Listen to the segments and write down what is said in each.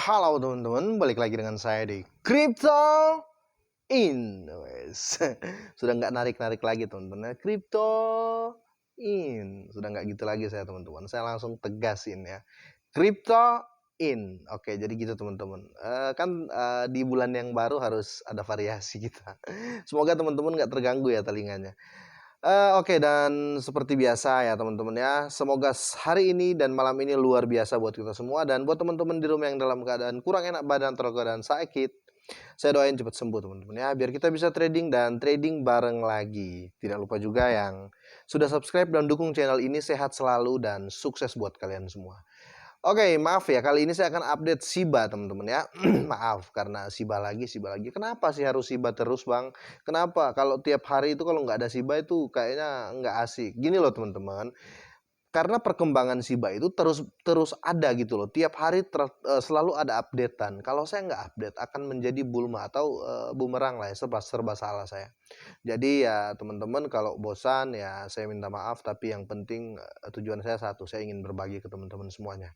Halo teman-teman, balik lagi dengan saya di Crypto In. Sudah nggak narik-narik lagi teman-teman. Crypto In. Sudah nggak gitu lagi saya teman-teman. Saya langsung tegasin ya. Crypto In. Oke, jadi gitu teman-teman. Di bulan yang baru harus ada variasi kita. Semoga teman-teman nggak terganggu ya telinganya. Oke, dan seperti biasa ya teman-teman ya, semoga hari ini dan malam ini luar biasa buat kita semua. Dan buat teman-teman di rumah yang dalam keadaan kurang enak badan atau keadaan sakit, saya doain cepat sembuh teman-teman ya, biar kita bisa trading dan trading bareng lagi. Tidak lupa juga yang sudah subscribe dan dukung channel ini, sehat selalu dan sukses buat kalian semua. Oke, maaf ya, kali ini saya akan update Shiba teman-teman ya. Maaf karena Shiba lagi. Kenapa sih harus Shiba terus bang? Kenapa? Kalau tiap hari itu kalau nggak ada Shiba itu kayaknya nggak asik. Gini loh teman-teman, karena perkembangan Shiba itu terus ada gitu loh. Tiap hari selalu ada updatean. Kalau saya nggak update akan menjadi bulma atau bumerang lah ya, serba salah saya. Jadi ya teman-teman kalau bosan ya saya minta maaf, tapi yang penting tujuan saya satu, saya ingin berbagi ke teman-teman semuanya.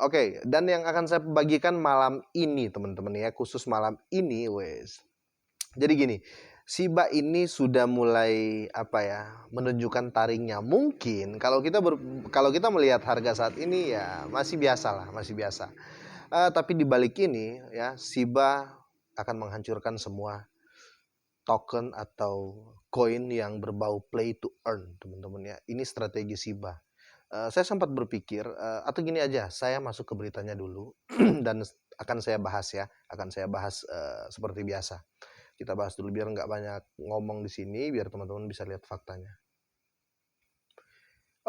Oke, dan yang akan saya bagikan malam ini teman-teman ya, khusus malam ini wes. Jadi gini, Shiba ini sudah mulai menunjukkan taringnya. Mungkin kalau kita melihat harga saat ini ya masih biasa lah, masih biasa. Tapi di balik ini ya, Shiba akan menghancurkan semua token atau koin yang berbau play to earn teman-teman ya. Ini strategi Shiba. Saya sempat berpikir, atau gini aja, saya masuk ke beritanya dulu dan akan saya bahas ya, seperti biasa. Kita bahas dulu biar nggak banyak ngomong di sini, biar teman-teman bisa lihat faktanya.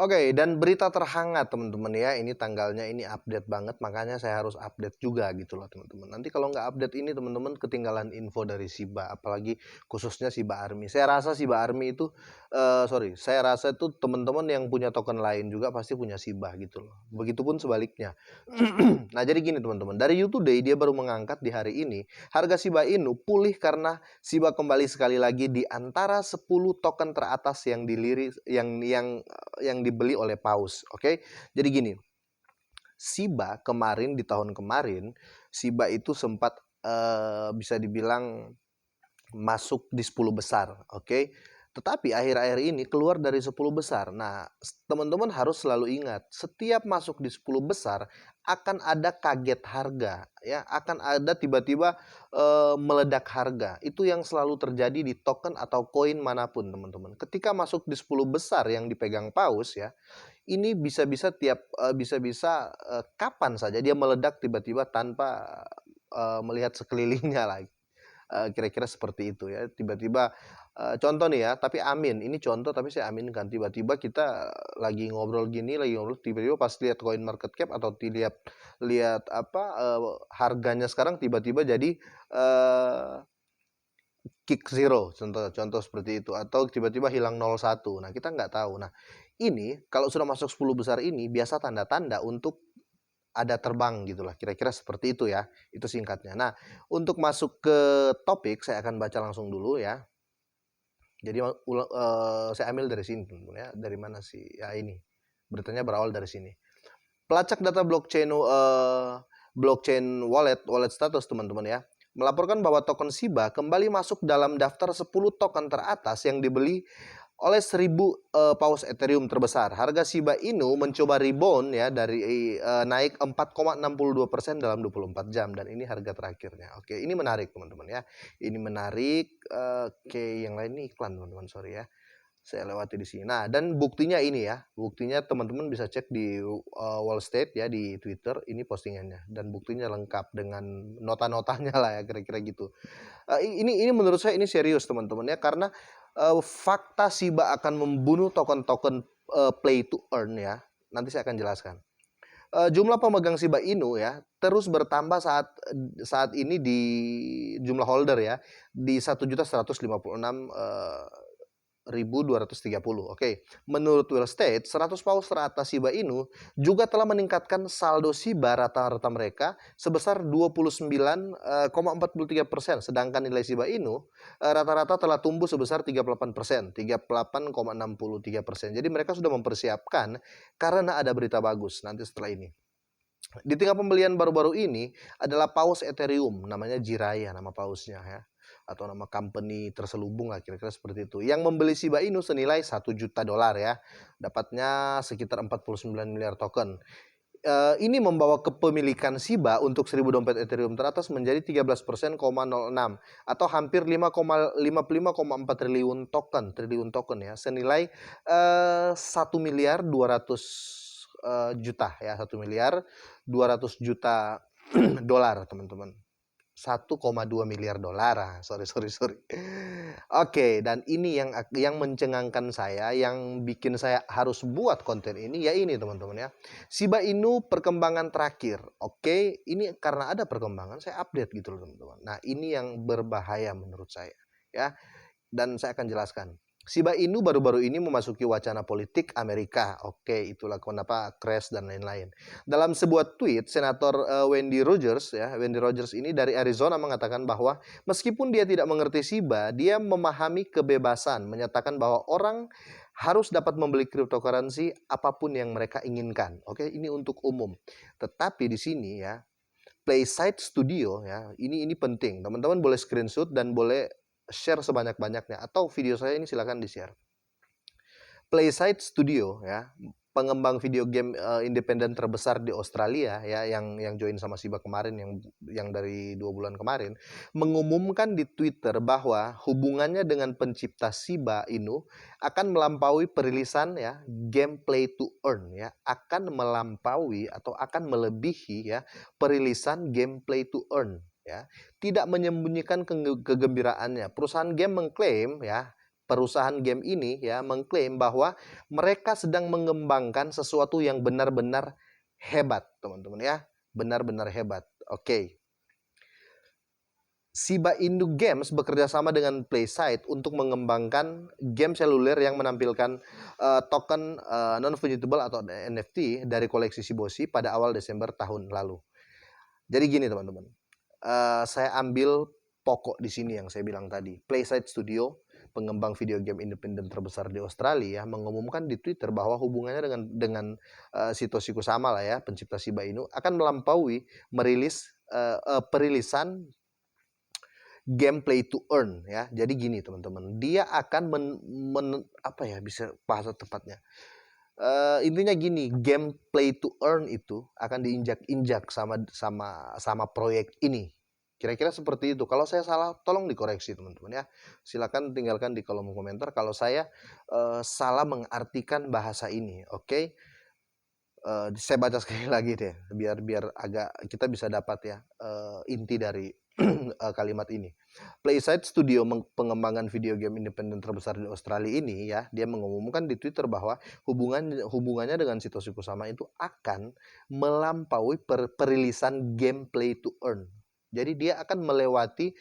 Oke, dan berita terhangat teman-teman ya, ini tanggalnya ini update banget, makanya saya harus update juga gitu loh teman-teman. Nanti kalau nggak update ini teman-teman ketinggalan info dari Shiba, apalagi khususnya Shiba Army. Saya rasa Shiba Army itu, saya rasa itu teman-teman yang punya token lain juga pasti punya Shiba gitu loh. Begitupun sebaliknya. Nah jadi gini teman-teman, dari YouTube Day dia baru mengangkat di hari ini, harga Shiba Inu pulih karena Shiba kembali sekali lagi di antara 10 token teratas yang dibeli oleh paus. Oke. Jadi gini, Shiba kemarin di tahun kemarin, Shiba itu sempat bisa dibilang masuk di 10 besar, oke. Tetapi akhir-akhir ini keluar dari 10 besar. Nah, teman-teman harus selalu ingat, setiap masuk di 10 besar akan ada kaget harga ya, akan ada tiba-tiba meledak harga. Itu yang selalu terjadi di token atau koin manapun, teman-teman. Ketika masuk di 10 besar yang dipegang paus ya, ini bisa-bisa kapan saja dia meledak tiba-tiba tanpa melihat sekelilingnya lagi. Kira-kira seperti itu ya, tiba-tiba contoh nih ya, tapi amin, ini contoh tapi saya aminkan, tiba-tiba kita lagi ngobrol tiba-tiba pas lihat coin market cap atau lihat harganya sekarang tiba-tiba jadi kick zero, contoh seperti itu, atau tiba-tiba hilang 01. Nah kita nggak tahu. Nah ini kalau sudah masuk 10 besar ini biasa tanda-tanda untuk ada terbang gitulah, kira-kira seperti itu ya, itu singkatnya. Nah, untuk masuk ke topik saya akan baca langsung dulu ya. Jadi saya ambil dari sini ya, dari mana sih? Ya ini, beritanya berawal dari sini. Pelacak data blockchain wallet status teman-teman ya, melaporkan bahwa token Shiba kembali masuk dalam daftar 10 token teratas yang dibeli oleh 1000 paus Ethereum terbesar. Harga Shiba Inu mencoba rebound ya dari naik 4,62% dalam 24 jam dan ini harga terakhirnya. Oke, ini menarik teman-teman ya. Ini menarik. Oke, yang lain ini iklan teman-teman, sorry ya. Saya lewati di sini. Nah, dan buktinya ini ya. Buktinya teman-teman bisa cek di Wall Street ya, di Twitter, ini postingannya dan buktinya lengkap dengan nota-notanya lah ya, kira-kira gitu. Ini menurut saya ini serius teman-teman ya, karena fakta Shiba akan membunuh token-token play to earn ya. Nanti saya akan jelaskan. Jumlah pemegang Shiba Inu ya terus bertambah saat ini di jumlah holder ya di 1.156.230. Oke. Menurut Will State, 100 paus teratas Shiba Inu juga telah meningkatkan saldo Shiba rata-rata mereka sebesar 29,43%, sedangkan nilai Shiba Inu rata-rata telah tumbuh sebesar 38%, 38,63%. Jadi mereka sudah mempersiapkan karena ada berita bagus nanti setelah ini. Di tengah pembelian baru-baru ini adalah paus Ethereum, namanya Jiraiya nama pausnya ya, atau nama company terselubung lah kira-kira seperti itu. Yang membeli Shiba Inu senilai 1 juta dolar ya, dapatnya sekitar 49 miliar token. Ini membawa kepemilikan Shiba untuk 1000 dompet Ethereum teratas menjadi 13,06 atau hampir 55,4 triliun token ya, senilai 1 miliar 200 juta ya, 1 miliar 200 juta dolar teman-teman. 1,2 miliar dolar. Sorry. Oke, dan ini yang mencengangkan saya, yang bikin saya harus buat konten ini, ya ini teman-teman ya. Shiba Inu perkembangan terakhir. Oke, ini karena ada perkembangan saya update gitu loh teman-teman. Nah, ini yang berbahaya menurut saya ya. Dan saya akan jelaskan. Shiba Inu baru-baru ini memasuki wacana politik Amerika. Oke, itulah kenapa crash dan lain-lain. Dalam sebuah tweet, Senator Wendy Rogers ini dari Arizona mengatakan bahwa meskipun dia tidak mengerti Shiba, dia memahami kebebasan, menyatakan bahwa orang harus dapat membeli cryptocurrency apapun yang mereka inginkan. Oke, ini untuk umum. Tetapi di sini ya, Playside Studio ya, ini penting. Teman-teman boleh screenshot dan boleh share sebanyak-banyaknya, atau video saya ini silakan di-share. Playside Studio ya, pengembang video game independen terbesar di Australia ya, yang join sama Shiba kemarin, yang dari 2 bulan kemarin, mengumumkan di Twitter bahwa hubungannya dengan pencipta Shiba Inu akan melampaui perilisan ya game play to earn ya, akan melampaui atau akan melebihi ya perilisan game play to earn ya. Tidak menyembunyikan kegembiraannya, perusahaan game mengklaim ya, perusahaan game ini ya mengklaim bahwa mereka sedang mengembangkan sesuatu yang benar-benar hebat, teman-teman ya. Benar-benar hebat. Oke. Shiba Inu Games bekerja sama dengan Playside untuk mengembangkan game seluler yang menampilkan token non-fungible atau NFT dari koleksi Shiboshi pada awal Desember tahun lalu. Jadi gini teman-teman, saya ambil pokok di sini yang saya bilang tadi. Playside Studio, pengembang video game independen terbesar di Australia, mengumumkan di Twitter bahwa hubungannya dengan Satoshi Kusama lah ya, pencipta Shiba Inu, akan melampaui merilis perilisan game play to earn ya. Jadi gini teman-teman, dia akan apa ya bisa bahasa tepatnya. Intinya gini, game play to earn itu akan diinjak-injak sama proyek ini. Kira-kira seperti itu. Kalau saya salah, tolong dikoreksi teman-teman ya. Silakan tinggalkan di kolom komentar kalau saya salah mengartikan bahasa ini. Oke. Saya baca sekali lagi deh, biar agak kita bisa dapat ya inti dari kalimat ini. Playside Studio, pengembangan video game independen terbesar di Australia ini ya, dia mengumumkan di Twitter bahwa hubungannya dengan Satoshi Kusama itu akan melampaui perilisan game play to earn. Jadi dia akan melewati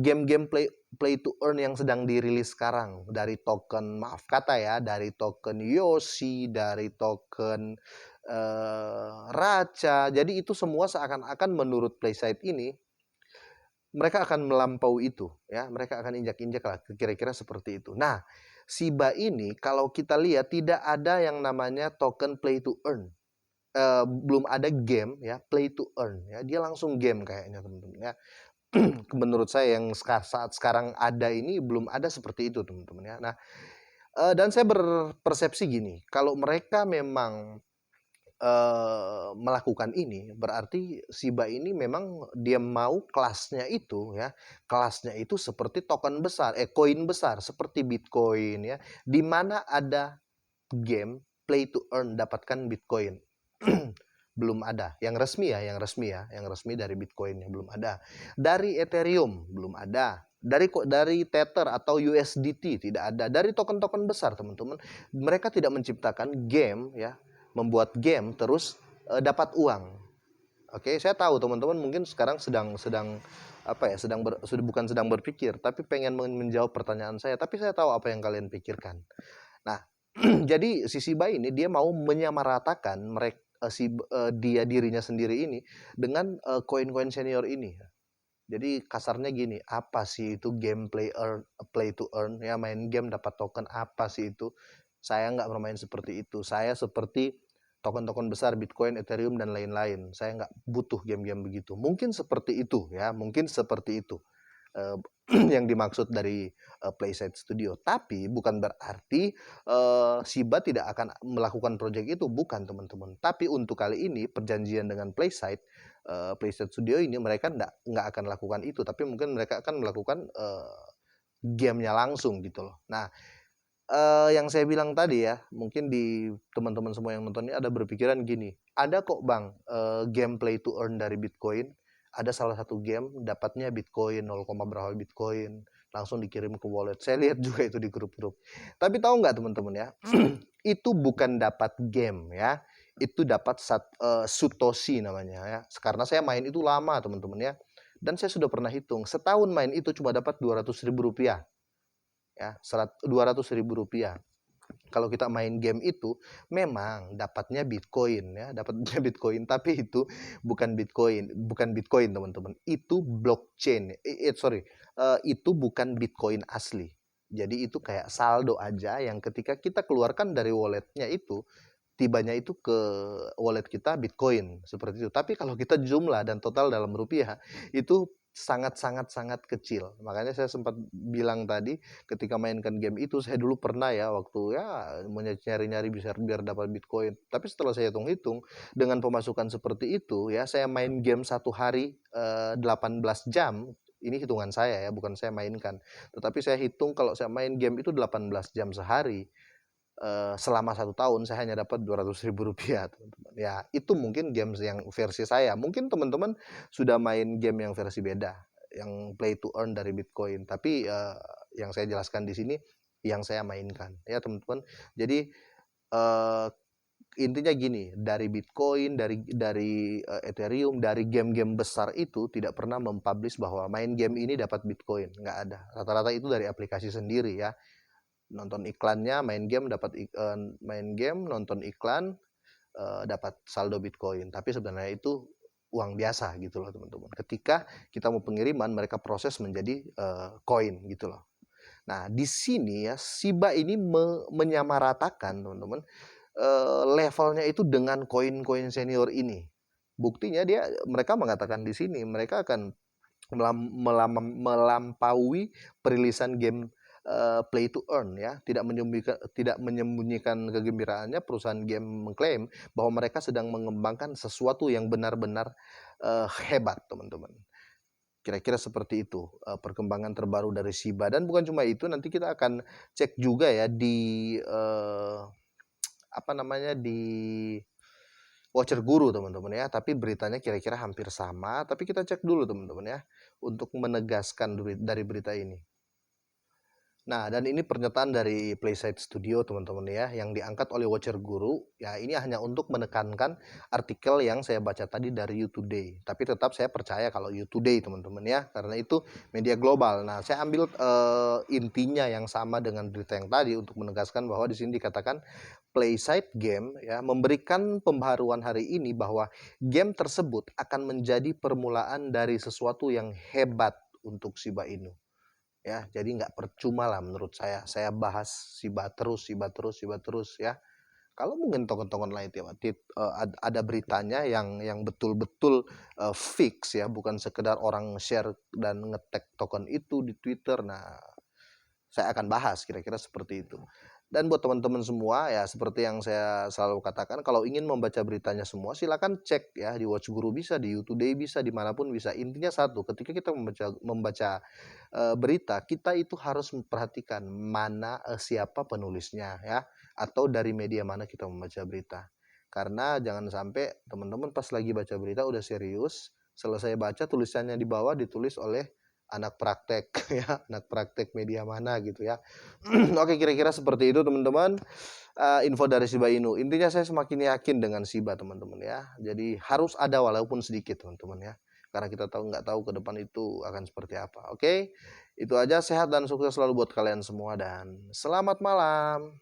game-game play to earn yang sedang dirilis sekarang, dari token, maaf kata ya, dari token Yoshi, dari token Racha. Jadi itu semua seakan-akan menurut Playside ini mereka akan melampaui itu ya, mereka akan injak-injak lah, kira-kira seperti itu. Nah, Shiba ini kalau kita lihat tidak ada yang namanya token play to earn. Belum ada game ya play to earn ya, dia langsung game kayaknya teman-teman ya. Menurut saya yang saat sekarang ada ini belum ada seperti itu teman-teman ya. Nah, dan saya berpersepsi gini, kalau mereka memang melakukan ini, berarti Shiba ini memang dia mau kelasnya itu ya, kelasnya itu seperti token besar, koin besar seperti Bitcoin ya, di mana ada game play to earn, dapatkan Bitcoin. Belum ada yang resmi dari Bitcoin belum ada, dari Ethereum belum ada, dari Tether atau USDT tidak ada, dari token-token besar teman-teman. Mereka tidak menciptakan game ya, membuat game terus dapat uang. Oke, saya tahu teman-teman mungkin sekarang sedang apa ya, bukan sedang berpikir, tapi pengen menjawab pertanyaan saya, tapi saya tahu apa yang kalian pikirkan. Nah, jadi si Shiba ini dia mau menyamaratakan mereka dirinya sendiri ini dengan koin-koin senior ini. Jadi kasarnya gini, apa sih itu game play to earn ya, main game dapat token, apa sih itu? Saya nggak bermain seperti itu. Saya seperti token-token besar Bitcoin, Ethereum dan lain-lain. Saya nggak butuh game-game begitu. Mungkin seperti itu ya, mungkin seperti itu yang dimaksud dari Playside Studio. Tapi bukan berarti Shiba tidak akan melakukan project itu, bukan teman-teman. Tapi untuk kali ini perjanjian dengan Playside Studio ini mereka nggak akan lakukan itu, tapi mungkin mereka akan melakukan gamenya langsung gitu loh. Nah, yang saya bilang tadi ya, mungkin di teman-teman semua yang nonton ini ada berpikiran gini, ada kok Bang, game play to earn dari Bitcoin, ada salah satu game dapatnya Bitcoin 0, berapa Bitcoin, langsung dikirim ke wallet. Saya lihat juga itu di grup-grup. Tapi tahu nggak teman-teman ya, itu bukan dapat game ya, itu dapat Satoshi namanya ya. Karena saya main itu lama teman-teman ya, dan saya sudah pernah hitung, setahun main itu cuma dapat Rp200.000 ya, Rp200.000. Kalau kita main game itu memang dapatnya Bitcoin ya, dapatnya Bitcoin, tapi itu bukan Bitcoin teman-teman. Itu blockchain. Itu bukan Bitcoin asli. Jadi itu kayak saldo aja yang ketika kita keluarkan dari walletnya itu tibanya itu ke wallet kita Bitcoin seperti itu. Tapi kalau kita jumlah dan total dalam rupiah itu sangat kecil. Makanya saya sempat bilang tadi ketika mainkan game itu, saya dulu pernah ya waktu ya nyari-nyari bisa biar dapat Bitcoin. Tapi setelah saya hitung-hitung dengan pemasukan seperti itu ya, saya main game satu hari 18 jam. Ini hitungan saya ya, bukan saya mainkan. Tetapi saya hitung kalau saya main game itu 18 jam sehari, selama 1 tahun saya hanya dapat Rp200.000 teman-teman. Ya itu mungkin games yang versi saya. Mungkin teman-teman sudah main game yang versi beda, yang play to earn dari Bitcoin. Tapi yang saya jelaskan di sini yang saya mainkan ya teman-teman. Jadi intinya gini, dari Bitcoin, dari Ethereum, dari game-game besar itu tidak pernah mempublish bahwa main game ini dapat Bitcoin, nggak ada. Rata-rata itu dari aplikasi sendiri ya. Nonton iklannya, main game nonton iklan, dapat saldo Bitcoin. Tapi sebenarnya itu uang biasa gitu loh teman-teman. Ketika kita mau pengiriman, mereka proses menjadi koin gitu loh. Nah di sini ya Shiba ini menyamaratakan teman-teman levelnya itu dengan koin-koin senior ini. Buktinya mereka mengatakan di sini mereka akan melampaui perilisan game play to earn ya, tidak menyembunyikan kegembiraannya. Perusahaan game mengklaim bahwa mereka sedang mengembangkan sesuatu yang benar-benar hebat teman-teman. Kira-kira seperti itu perkembangan terbaru dari Shiba. Dan bukan cuma itu, nanti kita akan cek juga ya di di Watcher Guru teman-teman ya, tapi beritanya kira-kira hampir sama, tapi kita cek dulu teman-teman ya untuk menegaskan dari berita ini. Nah, dan ini pernyataan dari Playside Studio teman-teman ya, yang diangkat oleh Watcher Guru. Ya, ini hanya untuk menekankan artikel yang saya baca tadi dari You Today. Tapi tetap saya percaya kalau You Today teman-teman ya, karena itu media global. Nah, saya ambil intinya yang sama dengan berita yang tadi untuk menegaskan bahwa di sini dikatakan Playside Game ya memberikan pembaharuan hari ini bahwa game tersebut akan menjadi permulaan dari sesuatu yang hebat untuk Shiba Inu. Ya, jadi nggak percuma lah menurut saya bahas Shiba terus ya. Kalau mungkin token-token lain ada beritanya yang betul-betul fix ya, bukan sekedar orang share dan nge-tag token itu di Twitter. Nah, saya akan bahas kira-kira seperti itu. Dan buat teman-teman semua ya, seperti yang saya selalu katakan, kalau ingin membaca beritanya semua silakan cek ya di Watch Guru, bisa di You Today, bisa dimanapun bisa. Intinya satu, ketika kita membaca berita, kita itu harus memperhatikan mana siapa penulisnya ya, atau dari media mana kita membaca berita. Karena jangan sampai teman-teman pas lagi baca berita udah serius, selesai baca tulisannya di bawah ditulis oleh anak praktek ya, anak praktek media mana gitu ya. Oke, kira-kira seperti itu teman-teman. Info dari Shiba Inu. Intinya saya semakin yakin dengan Shiba teman-teman ya. Jadi harus ada walaupun sedikit teman-teman ya. Karena kita nggak tahu ke depan itu akan seperti apa. Oke, itu aja. Sehat dan sukses selalu buat kalian semua dan selamat malam.